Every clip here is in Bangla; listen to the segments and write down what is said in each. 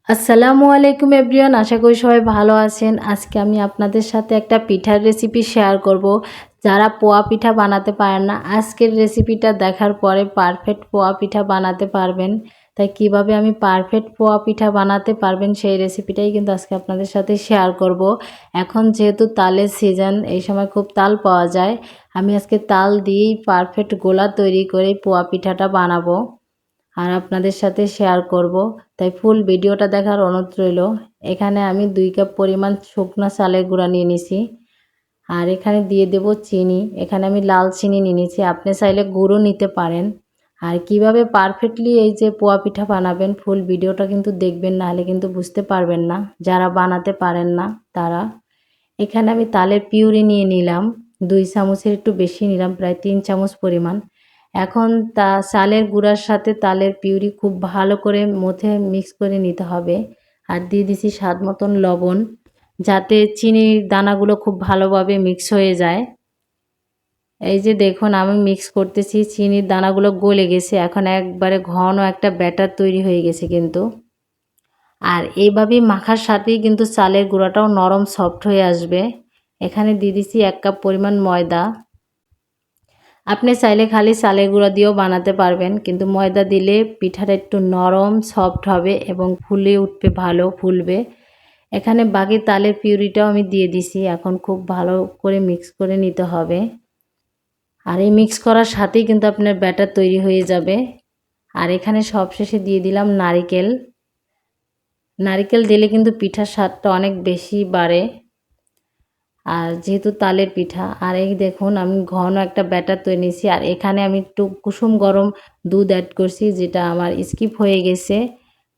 আসসালামু আলাইকুম এভরিওয়ান, আশা করি সবাই ভালো আছেন। আজকে আমি আপনাদের সাথে একটা পিঠার রেসিপি শেয়ার করব। যারা পোয়া পিঠা বানাতে পারেন না, আজকের রেসিপিটা দেখার পরে পারফেক্ট পোয়া পিঠা বানাতে পারবেন। তাই কিভাবে আমি পারফেক্ট পোয়া পিঠা বানাতে পারবেন সেই রেসিপিটাই কিন্তু আজকে আপনাদের সাথে শেয়ার করব। এখন যেহেতু তালের সিজন, এই সময় খুব তাল পাওয়া যায়, আমি আজকে তাল দিয়েই পারফেক্ট গোলা তৈরি করে পোয়া পিঠাটা বানাবো আর আপনাদের সাথে শেয়ার করব। তাই ফুল ভিডিওটা দেখার অনুরোধ রইল। এখানে আমি 2 কাপ পরিমাণ শুকনো চালের গুঁড়া নিয়ে নিছি আর এখানে দিয়ে দেব চিনি। এখানে আমি লাল চিনি নিয়ে নিয়েছি, আপনি চাইলে গুঁড়ো নিতে পারেন। আর কিভাবে পারফেক্টলি এই যে পোয়া পিঠা বানাবেন ফুল ভিডিওটা কিন্তু দেখবেন, নাহলে কিন্তু বুঝতে পারবেন না যারা বানাতে পারেন না তারা। এখানে আমি তালের পিউরি নিয়ে নিলাম, 2 চামচের একটু বেশি নিলাম, প্রায় 3 চামচ পরিমাণ। এখন চালের গুঁড়ার সাথে তালের পিউরি খুব ভালো করে মথে মিক্স করে নিতে হবে। আর দিয়ে দিছি স্বাদ মতন লবণ, যাতে চিনির দানাগুলো খুব ভালোভাবে মিক্স হয়ে যায়। এই যে দেখুন আমি মিক্স করতেছি, চিনির দানাগুলো গলে গেছে, এখন একবারে ঘন একটা ব্যাটার তৈরি হয়ে গেছে কিন্তু। আর এইভাবেই মাখার সাথেই কিন্তু চালের গুঁড়াটাও নরম সফট হয়ে আসবে। এখানে দিয়ে দিছি 1 কাপ পরিমাণ ময়দা। আপনি চাইলে খালি চালের গুঁড়া দিয়েও বানাতে পারবেন, কিন্তু ময়দা দিলে পিঠাটা একটু নরম সফট হবে এবং ফুলে উঠবে, ভালো ফুলবে। এখানে বাকি তালের পিউরিটাও আমি দিয়ে দিছি। এখন খুব ভালো করে মিক্স করে নিতে হবে। আর এই মিক্স করার সাথেই কিন্তু আপনার ব্যাটার তৈরি হয়ে যাবে। আর এখানে সবশেষে দিয়ে দিলাম নারিকেল। নারিকেল দিলে কিন্তু পিঠার স্বাদটা অনেক বেশি বাড়ে, আর যেহেতু তালের পিঠা। আর এই দেখুন আমি ঘন একটা ব্যাটার তৈরি নিয়েছি। আর এখানে আমি একটু কুসুম গরম দুধ অ্যাড করছি, যেটা আমার স্কিপ হয়ে গেছে।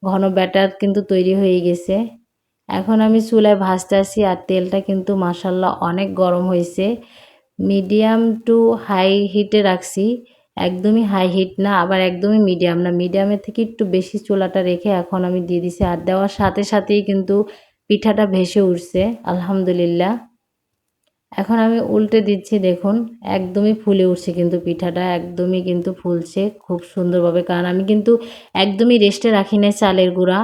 ঘন ব্যাটার কিন্তু তৈরি হয়ে গেছে। এখন আমি চুলায় ভাজতে আসি, আর তেলটা কিন্তু মাশাল্লাহ অনেক গরম হয়েছে। মিডিয়াম টু হাই হিটে রাখছি, একদমই হাই হিট না, আবার একদমই মিডিয়াম না, মিডিয়ামের থেকে একটু বেশি চুলাটা রেখে এখন আমি দিয়ে দিছি। আর দেওয়ার সাথে সাথেই কিন্তু পিঠাটা ভেসে উঠছে আলহামদুলিল্লাহ। এখন আমি উল্টে দিচ্ছি, দেখুন একদমই ফুলে উঠছে কিন্তু পিঠাটা, একদমই কিন্তু ফুলছে খুব সুন্দরভাবে। কারণ আমি কিন্তু একদমই রেস্টে রাখি নাই চালের গুঁড়া,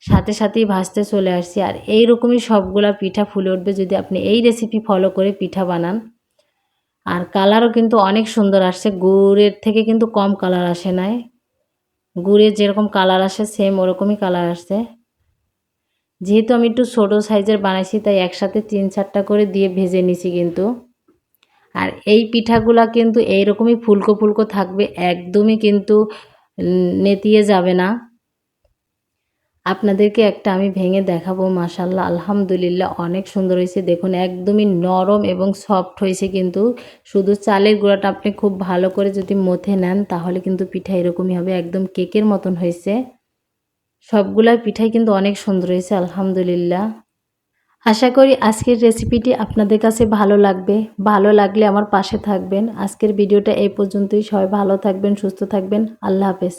সাথে সাথেই ভাজতে চলে আসছি। আর এইরকমই সবগুলা পিঠা ফুলে উঠবে যদি আপনি এই রেসিপি ফলো করে পিঠা বানান। আর কালারও কিন্তু অনেক সুন্দর আসছে, গুড়ের থেকে কিন্তু কম কালার আসে নাই। গুড়ের যেরকম কালার আসে সেম ওরকমই কালার আসছে। যেহেতু আমি একটু ছোটো সাইজের বানাইছি, তাই একসাথে 3-4টা করে দিয়ে ভেজে নিছি কিন্তু। আর এই পিঠাগুলা কিন্তু এইরকমই ফুলকো ফুলকো থাকবে, একদমই কিন্তু নেতিয়ে যাবে না। আপনাদেরকে একটা আমি ভেঙে দেখাবো, মাশাল্লাহ আলহামদুলিল্লাহ অনেক সুন্দর হয়েছে। দেখুন একদমই নরম এবং সফট হয়েছে কিন্তু। শুধু চালের গুঁড়াটা আপনি খুব ভালো করে যদি মথে নেন তাহলে কিন্তু পিঠা এরকমই হবে, একদম কেকের মতন হয়েছে। সবগুলা পিঠাই কিন্তু অনেক সুন্দর হয়েছে আলহামদুলিল্লাহ। আশা করি আজকের রেসিপিটি আপনাদের কাছে ভালো লাগবে। ভালো লাগলে আমার পাশে থাকবেন। আজকের ভিডিওটা এই পর্যন্তই। সবাই ভালো থাকবেন, সুস্থ থাকবেন। আল্লাহ হাফেজ।